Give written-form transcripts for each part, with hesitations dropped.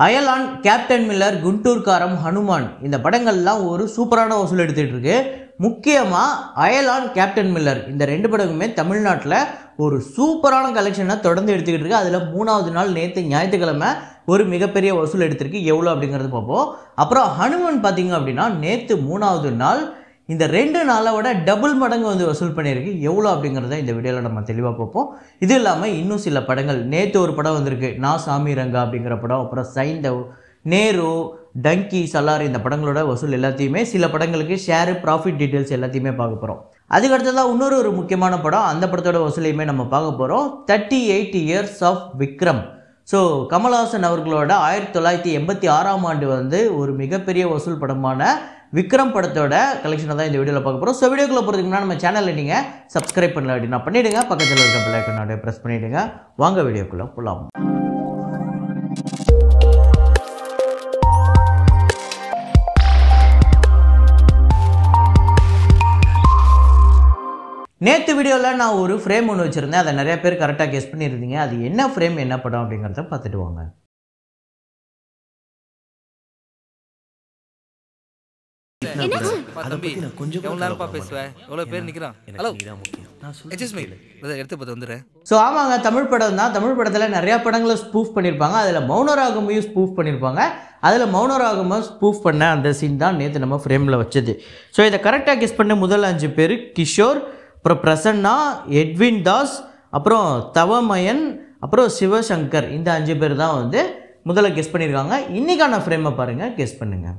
அயலான், captain Miller, Guntur காரம், ஹனுமான் இந்த படங்கள்லாம் ஒரு சூப்பரான வசூல் எடுத்துகிட்டு இருக்கு. முக்கியமாக அயலான், கேப்டன் மில்லர் இந்த ரெண்டு படங்குமே தமிழ்நாட்டில் ஒரு சூப்பரான கலெக்ஷனை தொடர்ந்து எடுத்துக்கிட்டு இருக்கு. அதில் 3வது நாள் நேற்று ஞாயிற்றுக்கிழமை ஒரு மிகப்பெரிய வசூல் எடுத்திருக்கு. எவ்வளோ அப்படிங்கிறது பார்ப்போம். அப்புறம் ஹனுமான் பார்த்தீங்க அப்படின்னா நேற்று 3வது நாள் இந்த 2 நாளை விட டபுள் மடங்கு வந்து வசூல் பண்ணியிருக்கு. எவ்வளோ அப்படிங்கிறத இந்த வீடியோவில் நம்ம தெளிவாக பார்ப்போம். இது இல்லாமல் இன்னும் சில படங்கள், நேற்று ஒரு படம் வந்திருக்கு, நான் சாமி ரங்கா அப்படிங்கிற படம், அப்புறம் சைந்தவ், நேரு, டங்கி, சலார் இந்த படங்களோட வசூல் எல்லாத்தையுமே, சில படங்களுக்கு ஷேரு, ப்ராஃபிட் டீட்டெயில்ஸ் எல்லாத்தையுமே பார்க்க போகிறோம். அதுக்கடுத்ததான் இன்னொரு முக்கியமான படம், அந்த படத்தோட வசூலையுமே நம்ம பார்க்க போகிறோம். 38 years of Vikram. So Kamal Haasan அவர்களோட 1986ஆம் ஆண்டு வந்து ஒரு மிகப்பெரிய வசூல் படமான விக்ரம் படத்தோட கலெக்ஷனை தான் இந்த வீடியோவில் பார்க்க போகிறோம். ஸோ வீடியோக்குள்ளே போகிறதுக்கு முன்னாடி நம்ம சேனலில் நீங்கள் சப்ஸ்கிரைப் பண்ணல அப்படின்னா பண்ணிவிடுங்க, பக்கத்தில் இருக்க பெல் ஐகானை ப்ரெஸ் பண்ணிவிடுங்க. வாங்க வீடியோக்குள்ளே போகலாம். நேற்று வீடியோவில் நான் ஒரு ஃப்ரேம் ஒன்று வச்சுருந்தேன், அதை நிறைய பேர் கரெக்டாக கெஸ் பண்ணியிருந்தீங்க. அது என்ன ஃப்ரேம், என்ன படம் அப்படிங்கிறத பார்த்துட்டு வாங்க. ஆமாங்க, தமிழ் படம் தான். தமிழ் படத்தில் நிறைய படங்களை ஸ்பூஃப் பண்ணியிருப்பாங்க. அதில் மௌனராகமையும் ஸ்பூஃப் பண்ணியிருப்பாங்க. அதில் மௌனராகமாக ஸ்பூஃப் பண்ண அந்த சீன் தான் நேற்று நம்ம ஃப்ரேமில் வச்சது. ஸோ இதை கரெக்டாக கெஸ் பண்ண முதல் 5 பேர் கிஷோர், அப்புறம் பிரசன்னா, எட்வின் தாஸ், அப்புறம் தவமயன், அப்புறம் சிவசங்கர். இந்த 5 பேர் தான் வந்து முதல்ல கெஸ் பண்ணியிருக்காங்க. இன்றைக்கான ஃப்ரேமை பாருங்கள், கெஸ் பண்ணுங்கள்.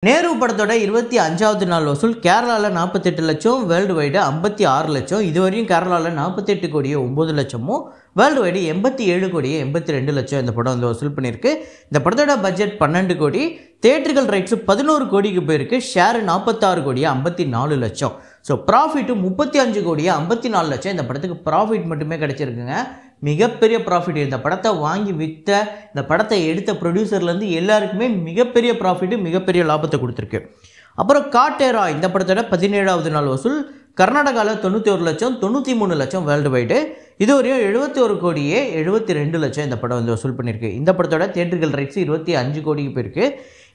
நேரு படத்தோட 25வது நாள் வசூல் கேரளாவில் 48 லட்சம், வேர்ல்டு வைடு 56 லட்சம். இதுவரையும் கேரளாவில் 48 கோடியே 9 லட்சமும், வேர்ல்டு வைடு 87 கோடியே 82 லட்சம் இந்த படம் வந்து வசூல் பண்ணியிருக்கு. இந்த படத்தோட பட்ஜெட் 12 கோடி, தியேட்டர்கள் ரைட்ஸு 11 கோடிக்கு போயிருக்கு, ஷேரு 46 கோடியே 54 லட்சம். ஸோ ப்ராஃபிட்டு 35 கோடியே 54 லட்சம். இந்த படத்துக்கு ப்ராஃபிட் மட்டுமே கிடச்சிருக்குங்க. மிகப்பெரிய ப்ராஃபிட். இந்த படத்தை வாங்கி விற்ற, இந்த படத்தை எடுத்த ப்ரொடியூசர்லேருந்து எல்லாருக்குமே மிகப்பெரிய ப்ராஃபிட்டு, மிகப்பெரிய லாபத்தை கொடுத்துருக்கு. அப்புறம் காட்டேரா இந்த படத்தோட 17வது நாள் வசூல் கர்நாடகாவில் 91 லட்சம், 93 லட்சம் வேர்ல்டு வைடு. இதுவரையும் 71 கோடியே 72 லட்சம் இந்த படம் வந்து வசூல் பண்ணியிருக்கு. இந்த படத்தோட தியேட்டர்கள் ரைட்ஸ் 25 கோடிக்கு போயிருக்கு.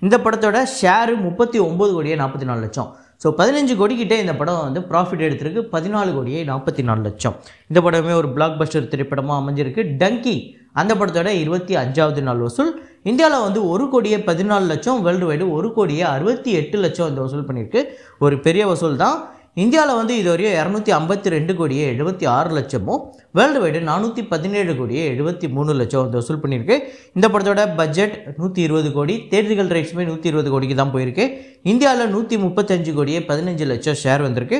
இந்த படத்தோட ஷேரு 39 கோடியே 44 லட்சம். ஸோ 15 கோடிக்கிட்டே இந்த படம் வந்து ப்ராஃபிட் எடுத்திருக்கு, 14 கோடியே 44 லட்சம். இந்த படமே ஒரு பிளாக் பஸ்டர் திரைப்படமாக அமைஞ்சிருக்கு. டங்கி அந்த படத்தோட 25வது நாள் வசூல் இந்தியாவில் வந்து 1 கோடியே 14 லட்சம், வேர்ல்டு வைடு 1 கோடியே 68 லட்சம் இந்த வசூல் பண்ணியிருக்கு. ஒரு பெரிய வசூல் தான். இந்தியாவில் வந்து இதுவரையும் 252 கோடியே 76 லட்சமும், வேர்ல்டு வைடு 417 கோடியே 73 லட்சம் வந்து வசூல் பண்ணியிருக்கு. இந்த படத்தோட பட்ஜெட் 120 கோடி, தியேட்டர்கள் ரைட்ஸுமே 120 கோடிக்கு தான் போயிருக்கு. இந்தியாவில் 135 கோடியே 15 லட்சம் ஷேர் வந்திருக்கு.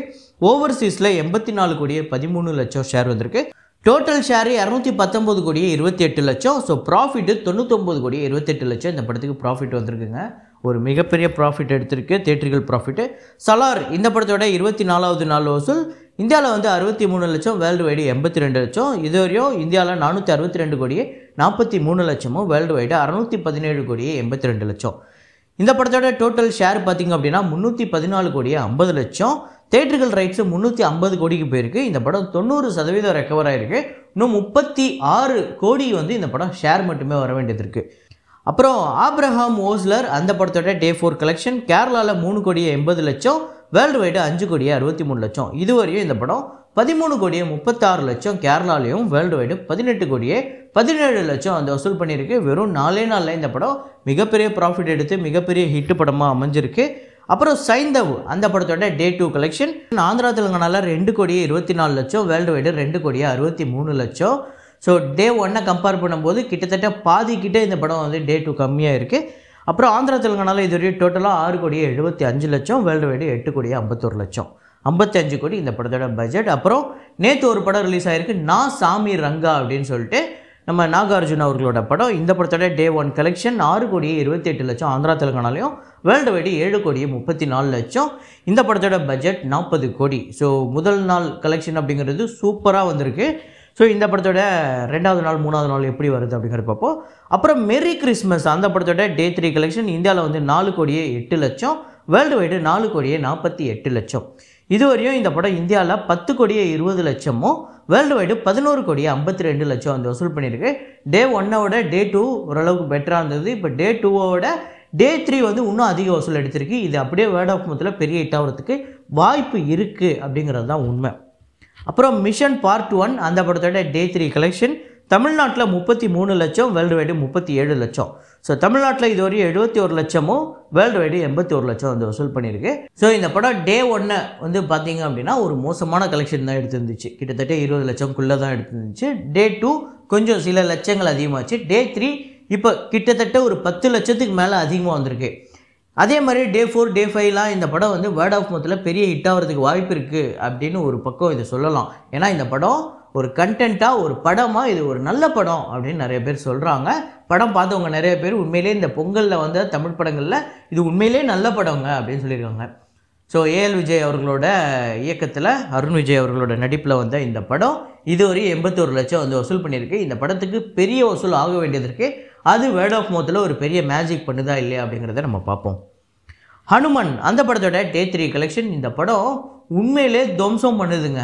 ஓவர்சீஸில் 84 கோடியே 13 லட்சம் ஷேர் வந்திருக்கு. டோட்டல் ஷேரு 219 கோடியே 28 லட்சம். ஸோ ப்ராஃபிட்டு 99 கோடியே 28 லட்சம் இந்த படத்துக்கு ப்ராஃபிட் வந்திருக்குங்க. ஒரு மிகப்பெரிய ப்ராஃபிட் எடுத்திருக்கு, தியேட்டர்கள் ப்ராஃபிட்டு. சலார் இந்த படத்தோட 24வது நாள் வசூல் இந்தியாவில் வந்து 63 லட்சம், வேர்ல்டு வைடு 82 லட்சம். இதுவரையும் இந்தியாவில் 462 கோடியே 43 லட்சமும், வேர்ல்டு வைடு 617 கோடியே 82 லட்சம். இந்த படத்தோட டோட்டல் ஷேர் பார்த்திங்க அப்படின்னா 314 கோடியே 50 லட்சம். தியேட்டர்கள் ரைட்ஸு 350 கோடிக்கு போயிருக்கு. இந்த படம் 90% ரெக்கவர் ஆகிருக்கு. இன்னும் 36 கோடி வந்து இந்த படம் ஷேர் மட்டுமே வர வேண்டியது இருக்குது. அப்புறம் ஆப்ரஹாம் ஓஸ்லர் அந்த படத்தோட டே 4 கலெக்ஷன் கேரளாவில் 3 கோடியே 80 லட்சம், வேர்ல்டு வைடு 5 கோடியே 63 லட்சம். இதுவரையும் இந்த படம் 13 கோடியே 36 லட்சம் கேரளாலையும், வேர்ல்டு வைடு 18 கோடியே 17 லட்சம் அந்த வசூல் பண்ணியிருக்கு. வெறும் 4 நாளில் இந்த படம் மிகப்பெரிய ப்ராஃபிட் எடுத்து மிகப்பெரிய ஹிட்டு படமாக அமைஞ்சிருக்கு. அப்புறம் சைந்தவ் அந்த படத்தோட டே 2 கலெக்ஷன் ஆந்திரா தெலுங்கானாவில் 2 கோடியே 24 லட்சம், வேர்ல்டு வைடு 2 கோடியே 63 லட்சம். ஸோ டே 1 கம்பேர் பண்ணும்போது கிட்டத்தட்ட பாதிக்கிட்டே இந்த படம் வந்து டே 2 கம்மியாக இருக்குது. அப்புறம் ஆந்திரா தெலுங்கானாவில் இதுவரையும் டோட்டலாக 6 கோடியே 75 லட்சம், வேர்ல்டு வைடு 8 கோடியே 51 லட்சம், 55 கோடி இந்த படத்தோட பட்ஜெட். அப்புறம் நேற்று ஒரு படம் ரிலீஸ் ஆகிருக்கு, நான் சாமி ரங்கா அப்படின்னு சொல்லிட்டு நம்ம நாகார்ஜுன அவர்களோட படம். இந்த படத்தோட டே 1 கலெக்ஷன் 6 கோடியே 28 லட்சம் ஆந்திரா தெலுங்கானாலையும், வேர்ல்டு வைடு 7 கோடியே 34 லட்சம். இந்த படத்தோட பட்ஜெட் 40 கோடி. ஸோ முதல் நாள் கலெக்ஷன் அப்படிங்கிறது சூப்பராக வந்திருக்கு. ஸோ இந்த படத்தோட 2வது நாள் 3வது நாள் எப்படி வருது அப்படிங்கிறத பார்ப்போம். அப்புறம் மெரி கிறிஸ்மஸ் அந்த படத்தோட டே 3 கலெக்ஷன் இந்தியாவில் வந்து 4 கோடியே 8 லட்சம், வேர்ல்டு வைடு 4 கோடியே 48 லட்சம். இதுவரையும் இந்த படம் இந்தியாவில் 10 கோடியே 20 லட்சமும் வேர்ல்டு வைடு 11 கோடியே 52 லட்சம் வந்து வசூல் பண்ணியிருக்கு. டே 1 டே 2 ஓரளவுக்கு பெட்டராக இருந்தது. இப்போ டே 2 டே 3 வந்து இன்னும் அதிக வசூல் எடுத்திருக்கு. இது அப்படியே வேர்ட் ஆஃப் மவுத்தில் பெரிய ஹிட் ஆகிறதுக்கு வாய்ப்பு இருக்குது அப்படிங்கிறது தான் உண்மை. அப்புறம் மிஷன் பார்ட் 1 அந்த படத்தோட டே 3 கலெக்ஷன் தமிழ்நாட்டில் 33 லட்சம், வேர்ல்டு வைடு 37 லட்சம். ஸோ தமிழ்நாட்டில் இதுவரையும் 71 லட்சமும், வேர்ல்டு வைடு 81 லட்சம் வந்து வசூல் பண்ணியிருக்கு. ஸோ இந்த படம் டே 1 வந்து பார்த்தீங்க அப்படின்னா ஒரு மோசமான கலெக்ஷன் தான் எடுத்துருந்துச்சு. கிட்டத்தட்ட 20 லட்சம்குள்ளே தான் எடுத்துருந்துச்சு. டே 2 கொஞ்சம் சில லட்சங்கள் அதிகமாச்சு. டே 3 இப்போ கிட்டத்தட்ட ஒரு 10 லட்சத்துக்கு மேலே அதிகமாக வந்திருக்கு. அதே மாதிரி டே 4 டே 5லாம் இந்த படம் வந்து வேர்ட் ஆஃப் மவுத்தில் பெரிய ஹிட் ஆகிறதுக்கு வாய்ப்பு இருக்குது அப்படின்னு ஒரு பக்கம் இதை சொல்லலாம். ஏன்னா இந்த படம் ஒரு கண்டென்ட்டாக, ஒரு படமாக இது ஒரு நல்ல படம் அப்படின்னு நிறைய பேர் சொல்கிறாங்க. படம் பார்த்தவங்க நிறைய பேர் உண்மையிலே இந்த பொங்கலில் வந்த தமிழ் படங்களில் இது உண்மையிலே நல்ல படங்க அப்படின்னு சொல்லியிருக்காங்க. ஸோ ஏஎல் விஜய் அவர்களோட இயக்கத்தில் அருண் விஜய் அவர்களோட நடிப்பில் வந்த இந்த படம் இதுவரை 81 லட்சம் வந்து வசூல் பண்ணியிருக்கு. இந்த படத்துக்கு பெரிய வசூல் ஆக வேண்டியது இருக்குது. அது வேர்ட் ஆஃப் மவுத்தில் ஒரு பெரிய மேஜிக் பண்ணுதா இல்லையா அப்படிங்கிறத நம்ம பார்ப்போம். ஹனுமன் அந்த படத்தோட டே 3 கலெக்ஷன் இந்த படம் உண்மையிலே துவம்சம் பண்ணுதுங்க.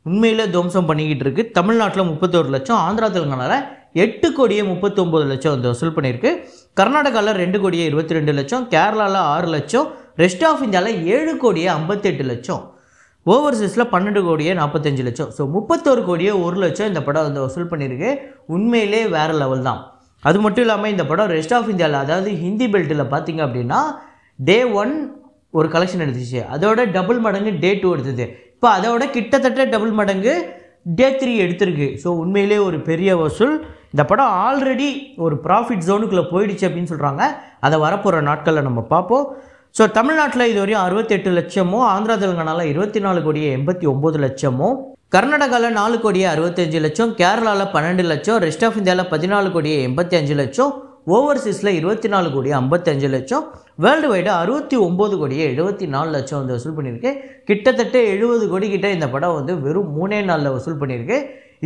உண்மையிலே துவம்சம் பண்ணிக்கிட்டு இருக்கு. தமிழ்நாட்டில் 31 லட்சம், ஆந்திரா தெலுங்கானாவில் 8 கோடியே 39 லட்சம் வந்து வசூல் பண்ணியிருக்கு. கர்நாடகாவில் 2 கோடியே 22 லட்சம், கேரளாவில் 6 லட்சம், ரெஸ்ட் ஆஃப் இந்தியாவில் 7 கோடியே 58 லட்சம், ஓவர்சீஸில் 12 கோடியே 45 லட்சம். ஸோ 31 கோடியே 1 லட்சம் இந்த படம் வந்து வசூல் பண்ணியிருக்கு. உண்மையிலே வேறு லெவல் தான். அது மட்டும் இல்லாமல் இந்த படம் ரெஸ்ட் ஆஃப் இந்தியாவில், அதாவது ஹிந்தி பெல்ட்டில் பார்த்தீங்க அப்படின்னா டே 1 ஒரு கலெக்ஷன் எடுத்துச்சு, அதோட டபுள் மடங்கு டே 2 எடுத்தது. இப்போ அதோட கிட்டத்தட்ட டபுள் மடங்கு டே 3 எடுத்திருக்கு. ஸோ உண்மையிலே ஒரு பெரிய வசூல். இந்த படம் ஆல்ரெடி ஒரு ப்ராஃபிட் ஜோனுக்குள்ளே போயிடுச்சு அப்படின்னு சொல்கிறாங்க. அதை வரப்போகிற நாட்களில் நம்ம பார்ப்போம். ஸோ தமிழ்நாட்டில் இதுவரையும் 68 லட்சமும், ஆந்திரா தெலுங்கானாவில் 24 கோடியே 89 லட்சமும், கர்நாடகாவில் 4 கோடியே 65 லட்சம், கேரளாவில் 12 லட்சம், ரெஸ்ட் ஆஃப் இந்தியாவில் 14 கோடியே 85 லட்சம், ஓவர்சீஸில் 24 கோடியே 55 லட்சம், வேர்ல்டு வைடு 69 கோடியே 74 லட்சம் வந்து வசூல் பண்ணியிருக்கு. கிட்டத்தட்ட 70 கோடி கிட்ட இந்த படம் வந்து வெறும் 3 நாளில் வசூல் பண்ணியிருக்கு.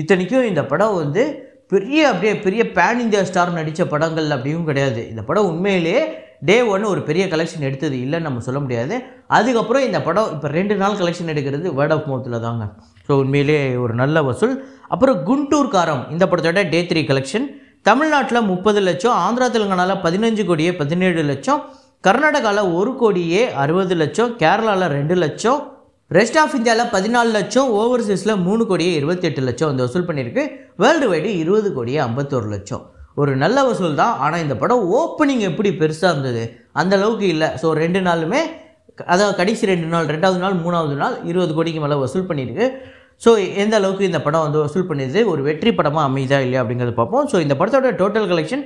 இத்தனைக்கும் இந்த படம் வந்து பெரிய பேன் இந்தியா ஸ்டார் நடித்த படங்கள் அப்படியும் கிடையாது. இந்த படம் உண்மையிலேயே டே 1 ஒரு பெரிய கலெக்ஷன் எடுத்தது இல்லைன்னு நம்ம சொல்ல முடியாது. அதுக்கப்புறம் இந்த படம் இப்போ 2 நாள் கலெக்ஷன் எடுக்கிறது வேர்ட் ஆஃப் மவுத்தில் தாங்க. ஸோ உண்மையிலேயே ஒரு நல்ல வசூல். அப்புறம் குண்டூர் காரம் இந்த படத்தோட டே 3 கலெக்ஷன் தமிழ்நாட்டில் 30 லட்சம், ஆந்திரா தெலுங்கானாவில் 15 கோடியே 17 லட்சம், கர்நாடகாவில் 1 கோடியே 60 லட்சம், கேரளாவில் 2 லட்சம், ரெஸ்ட் ஆஃப் இந்தியாவில் 14 லட்சம், ஓவர்சீஸில் 3 கோடியே 28 லட்சம் வந்து வசூல் பண்ணியிருக்கு. வேர்ல்டு வைடு 20 கோடியே 51 லட்சம். ஒரு நல்ல வசூல் தான். ஆனால் இந்த படம் ஓப்பனிங் எப்படி பெருசாக இருந்தது அந்த அளவுக்கு இல்லை. ஸோ 2 நாளுமே, அதாவது கடைசி 2 நாள், 2வது நாள் 3வது நாள் 20 கோடிக்கு மேலே வசூல் பண்ணியிருக்கு. ஸோ எந்த அளவுக்கு இந்த படம் வந்து வசூல் பண்ணிடுது, ஒரு வெற்றி படமாக அமைதா இல்லையா அப்படிங்கிறத பார்ப்போம். ஸோ இந்த படத்தோட டோட்டல் கலெக்ஷன்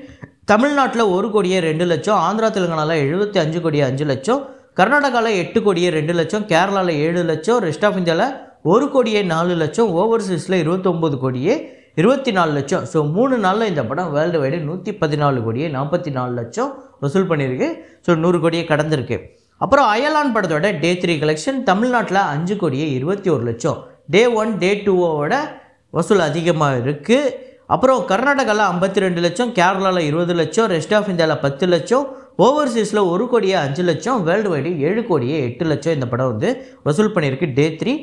தமிழ்நாட்டில் 1 கோடியே 2 லட்சம், ஆந்திரா தெலுங்கானாவில் 75 கோடியே 5 லட்சம், கர்நாடகாவில் 8 கோடியே 2 லட்சம், கேரளாவில் 7 லட்சம், ரெஸ்ட் ஆஃப் இந்தியாவில் 1 கோடியே 4 லட்சம், ஓவர்சீஸில் 29 கோடியே 24 லட்சம். ஸோ 3 நாளில் இந்த படம் வேர்ல்டு வைடு 114 கோடியே 44 லட்சம் வசூல் பண்ணியிருக்கு. ஸோ 100 கோடியே கடந்திருக்கு. அப்புறம் அயலான் படத்தோட டே 3 கலெக்ஷன் தமிழ்நாட்டில் 5 கோடியே 21 லட்சம். டே 1 டே 2வோட வசூல் அதிகமாக இருக்குது. அப்புறம் கர்நாடகாவில் 52 லட்சம், கேரளாவில் 20 லட்சம், ரெஸ்ட் ஆஃப் இந்தியாவில் 10 லட்சம், ஓவர்சீஸில் 1 கோடியே 5 லட்சம், வேர்ல்டு வைடு 7 கோடியே 8 லட்சம் இந்த படம் வந்து வசூல் பண்ணியிருக்கு டே 3.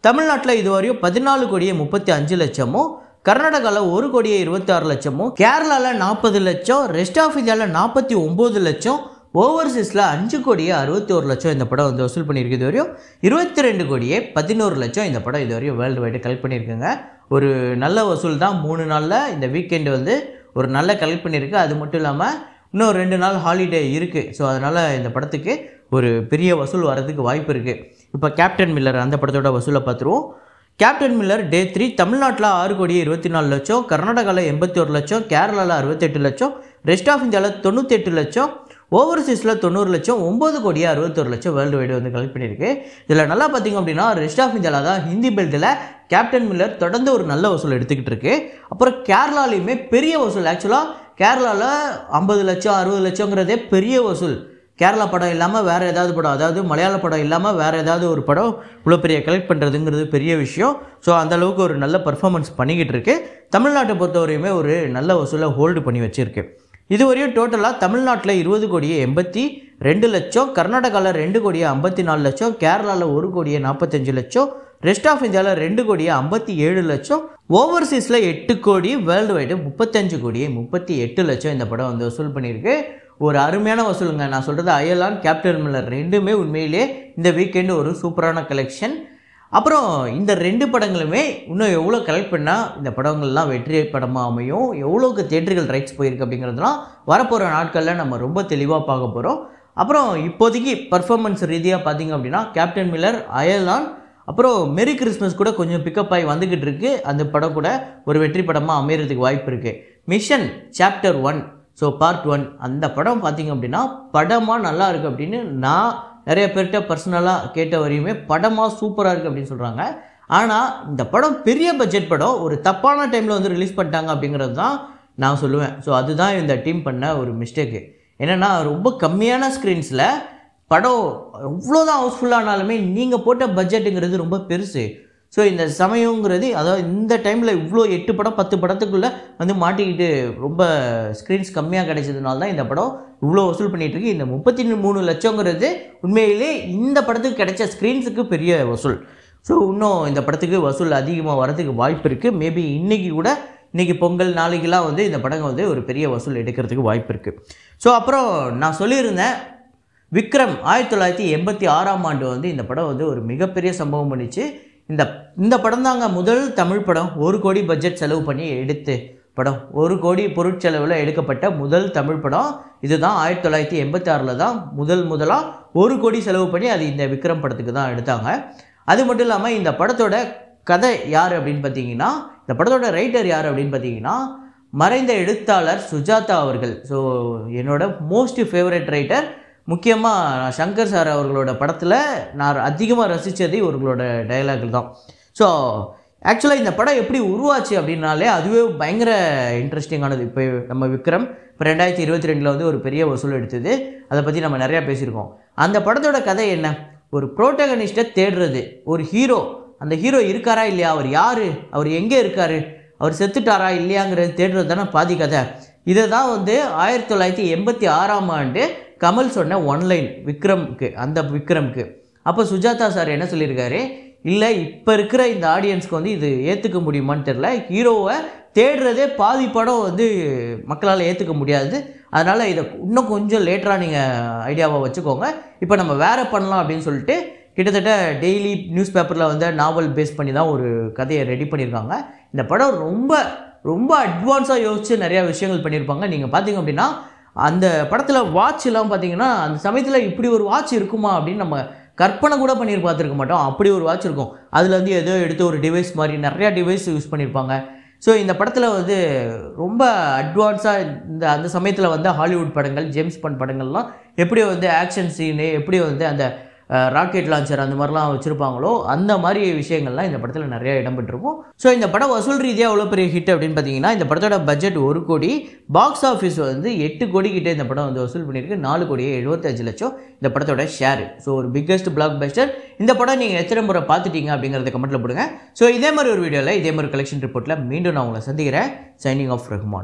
தமிழ்நாட்டில் இதுவரையும் 14 கோடியே 35 லட்சமும், கர்நாடகாவில் 1 கோடியே 26 லட்சமும், கேரளாவில் 40 லட்சம், ரெஸ்ட் ஆஃப் இந்தியாவில் 49 லட்சம், ஓவர்சீஸில் 5 கோடியே 61 லட்சம் இந்த படம் வந்து வசூல் பண்ணியிருக்கு. இது வரையும் 22 கோடியே 11 லட்சம் இந்த படம் இது வரையும் வேர்ல்டு வைடு கலெக்ட் பண்ணியிருக்குங்க. ஒரு நல்ல வசூல் தான். 3 நாளில் இந்த வீக்கெண்டு வந்து ஒரு நல்ல கலெக்ட் பண்ணியிருக்கு. அது மட்டும் இல்லாமல் இன்னும் 2 நாள் ஹாலிடே இருக்குது. ஸோ அதனால் இந்த படத்துக்கு ஒரு பெரிய வசூல் வரதுக்கு வாய்ப்பு இருக்குது. இப்போ கேப்டன் மில்லர் அந்த படத்தோட வசூலை பார்த்துருவோம். கேப்டன் மில்லர் டே 3 தமிழ்நாட்டில் 6 கோடியே 24 லட்சம், கர்நாடகாவில் 81 லட்சம், கேரளாவில் 68 லட்சம், ரெஸ்ட் ஆஃப் இந்தியாவில் 98 லட்சம், ஓவர்சீஸில் 90 லட்சம், 9 கோடியே 61 லட்சம் வேர்ல்டு வைடு வந்து கலெக்ட் பண்ணியிருக்கு. இதில் நல்லா பார்த்திங்க அப்படின்னா ரெஸ்ட் ஆஃப் இந்தியாவில் தான் ஹிந்தி பெல்ட்டில் கேப்டன் மில்லர் தொடர்ந்து ஒரு நல்ல வசூல் எடுத்துக்கிட்டு இருக்கு. அப்புறம் கேரளாலையுமே பெரிய வசூல். ஆக்சுவலாக கேரளாவில் 50 லட்சம் 60 லட்சங்கிறதே பெரிய வசூல். கேரளா படம் இல்லாமல் வேறு ஏதாவது படம், அதாவது மலையாள படம் இல்லாமல் வேறு ஏதாவது ஒரு படம் இவ்வளோ பெரிய கலெக்ட் பண்ணுறதுங்கிறது பெரிய விஷயம். ஸோ அந்தளவுக்கு ஒரு நல்ல பர்ஃபார்மன்ஸ் பண்ணிக்கிட்டு இருக்கு. தமிழ்நாட்டை பொறுத்தவரையுமே ஒரு நல்ல வசூலை ஹோல்டு பண்ணி வச்சுருக்கு. இதுவரையும் டோட்டலாக தமிழ்நாட்டில் 20 கோடியே 82 லட்சம், கர்நாடகாவில் 2 கோடியே 54 லட்சம், கேரளாவில் 1 கோடியே 45 லட்சம், ரெஸ்ட் ஆஃப் இந்தியாவில் 2 கோடியே 57 லட்சம், ஓவர்சீஸில் 8 கோடி, வேர்ல்டு வைடு 35 கோடியே 38 லட்சம் இந்த படம் வந்து வசூல் பண்ணியிருக்கு. ஒரு அருமையான வசூலுங்க. நான் சொல்கிறது அயலான், கேப்டன் மில்லர் ரெண்டுமே உண்மையிலே இந்த வீக்கெண்டு ஒரு சூப்பரான கலெக்ஷன். அப்புறம் இந்த 2 படங்களுமே இன்னும் எவ்வளோ கலெக்ட் பண்ணால் இந்த படங்கள்லாம் வெற்றி படமாக அமையும், எவ்வளோக்கு தியேட்டர்கள் ரைட்ஸ் போயிருக்கு அப்படிங்கிறதுலாம் வரப்போகிற நாட்களில் நம்ம ரொம்ப தெளிவாக பார்க்க போகிறோம். அப்புறம் இப்போதைக்கு பர்ஃபார்மன்ஸ் ரீதியாக பார்த்தீங்க அப்படின்னா கேப்டன் மில்லர், அயலான், அப்புறம் மெரி கிறிஸ்மஸ் கூட கொஞ்சம் பிக்கப் ஆகி வந்துக்கிட்டு இருக்குது. அந்த படம் கூட ஒரு வெற்றி படமாக அமைகிறதுக்கு வாய்ப்பு இருக்குது. மிஷன் சாப்டர் 1 ஸோ பார்ட் 1 அந்த படம் பார்த்திங்க அப்படின்னா படமாக நல்லா இருக்குது அப்படின்னு நான் நிறைய பேர்கிட்ட பர்சனலாக கேட்ட வரையுமே படமாக சூப்பராக இருக்குது அப்படின்னு சொல்கிறாங்க. ஆனால் இந்த படம் பெரிய பட்ஜெட் படம், ஒரு தப்பான டைமில் வந்து ரிலீஸ் பண்ணிட்டாங்க அப்படிங்கிறது தான் நான் சொல்லுவேன். ஸோ அதுதான் இந்த டீம் பண்ண ஒரு மிஸ்டேக்கு. என்னென்னா ரொம்ப கம்மியான ஸ்க்ரீன்ஸில் படம் எவ்வளோதான் ஹவுஸ்ஃபுல்லானாலுமே நீங்கள் போட்ட பட்ஜெட்டுங்கிறது ரொம்ப பெருசு. ஸோ இந்த சமயங்கிறது அதாவது இந்த டைமில் இவ்வளோ 8 படம் 10 படத்துக்குள்ளே வந்து மாட்டிக்கிட்டு ரொம்ப ஸ்க்ரீன்ஸ் கம்மியாக கிடைச்சதுனால தான் இந்த படம் இவ்வளோ வசூல் பண்ணிகிட்ருக்கு. இந்த 33 லட்சங்கிறது உண்மையிலே இந்த படத்துக்கு கிடைச்ச ஸ்க்ரீன்ஸுக்கு பெரிய வசூல். ஸோ இன்னும் இந்த படத்துக்கு வசூல் அதிகமாக வரதுக்கு வாய்ப்பு இருக்குது. மேபி இன்றைக்கி பொங்கல் நாளைக்கெல்லாம் வந்து இந்த படங்கள் வந்து ஒரு பெரிய வசூல் எடுக்கிறதுக்கு வாய்ப்பு இருக்குது. ஸோ அப்புறம் நான் சொல்லியிருந்தேன் விக்ரம் 1986ஆம் ஆண்டு வந்து இந்த படம் வந்து ஒரு மிகப்பெரிய சம்பவம் பண்ணிச்சு. இந்த படம் தாங்க முதல் தமிழ் படம் 1 கோடி பட்ஜெட் செலவு பண்ணி எடுத்து படம், 1 கோடி பொருட்செலவில் எடுக்கப்பட்ட முதல் தமிழ் படம் இதுதான். 1986 தான் முதலாக 1 கோடி செலவு பண்ணி அது இந்த விக்ரம் படத்துக்கு தான் எடுத்தாங்க. அது மட்டும் இல்லாமல் இந்த படத்தோட கதை யார் அப்படின்னு பார்த்தீங்கன்னா, இந்த படத்தோட ரைட்டர் யார் அப்படின்னு பார்த்தீங்கன்னா மறைந்த எழுத்தாளர் சுஜாதா அவர்கள். ஸோ என்னோட மோஸ்ட் ஃபேவரட் ரைட்டர். முக்கியமாக சங்கர் சார் அவர்களோட படத்தில் நான் அதிகமாக ரசித்தது இவர்களோட டயலாக்கள் தான். ஸோ ஆக்சுவலாக இந்த படம் எப்படி உருவாச்சு அப்படின்னாலே அதுவே பயங்கர இன்ட்ரெஸ்டிங்கானது. இப்போ நம்ம விக்ரம் இப்போ 2022 வந்து ஒரு பெரிய வசூல் எடுத்தது, அதை பற்றி நம்ம நிறையா பேசியிருக்கோம். அந்த படத்தோட கதை என்ன, ஒரு ப்ரோட்டகனிஸ்ட்டை தேடுறது, ஒரு ஹீரோ, அந்த ஹீரோ இருக்காரா இல்லையா, அவர் யார், அவர் எங்கே இருக்கார், அவர் செத்துட்டாரா இல்லையாங்கிறது தேடுறது தானே பாதி கதை. இதை தான் வந்து 1986ஆம் ஆண்டு கமல் சொன்ன ஒன்லைன் விக்ரம்க்கு. அப்போ சுஜாதா சார் என்ன சொல்லியிருக்காரு, இல்லை இப்போ இருக்கிற இந்த ஆடியன்ஸ்க்கு வந்து இது ஏற்றுக்க முடியுமான்னு தெரில, ஹீரோவை தேடுறதே பாதி படம் வந்து மக்களால் ஏற்றுக்க முடியாது, அதனால் இதை இன்னும் கொஞ்சம் லேட்டராக நீங்கள் ஐடியாவை வச்சுக்கோங்க, இப்போ நம்ம வேறு பண்ணலாம் அப்படின்னு சொல்லிட்டு கிட்டத்தட்ட டெய்லி நியூஸ் பேப்பரில் வந்து நாவல் பேஸ் பண்ணி தான் ஒரு கதையை ரெடி பண்ணியிருக்காங்க. இந்த படம் ரொம்ப ரொம்ப அட்வான்ஸாக யோசித்து நிறையா விஷயங்கள் பண்ணியிருப்பாங்க. நீங்கள் பார்த்தீங்க அப்படின்னா அந்த படத்தில் வாட்ச்லாம் பார்த்தீங்கன்னா அந்த சமயத்தில் இப்படி ஒரு வாட்ச் இருக்குமா அப்படின்னு நம்ம கற்பனை கூட பார்த்துருக்க மாட்டோம். அப்படி ஒரு வாட்ச் இருக்கும். அதில் வந்து ஏதோ எடுத்து ஒரு டிவைஸ் மாதிரி நிறையா டிவைஸ் யூஸ் பண்ணியிருப்பாங்க. ஸோ இந்த படத்தில் வந்து ரொம்ப அட்வான்ஸாக அந்த சமயத்தில் வந்து ஹாலிவுட் படங்கள், ஜேம்ஸ் பாண்ட் படங்கள்லாம் எப்படி வந்து ஆக்ஷன் சீனு, எப்படி வந்து அந்த ராக்கெட் லான்ச்சர் அந்த மாதிரிலாம் வச்சுருப்பாங்களோ அந்த மாதிரி விஷயங்கள்லாம் இந்த படத்தில் நிறையா இடம்பெற்றிருக்கும். ஸோ இந்த படம் வசூல் ரீதியாக எவ்வளோ பெரிய ஹிட் அப்படின்னு பார்த்தீங்கன்னா, இந்த படத்தோட பட்ஜெட் 1 கோடி, பாக்ஸ் ஆஃபீஸ் வந்து 8 கோடி கிட்டே இந்த படம் வந்து வசூல் பண்ணியிருக்கு. 4 கோடியே 75 லட்சம் இந்த படத்தோட ஷேர். ஸோ ஒரு பிக்கஸ்ட் பிளாக் பஸ்டர். இந்த படம் நீங்கள் எத்தனை முறை பார்த்துட்டீங்க அப்படிங்கிறத கமெண்ட்டில் போடுங்க. ஸோ இதே மாதிரி ஒரு வீடியோவில் இதே மாதிரி கலெக்ஷன் ரிப்போர்ட்டில் மீண்டும் நான் உங்களை சந்திக்கிறேன். Signing off Rahman.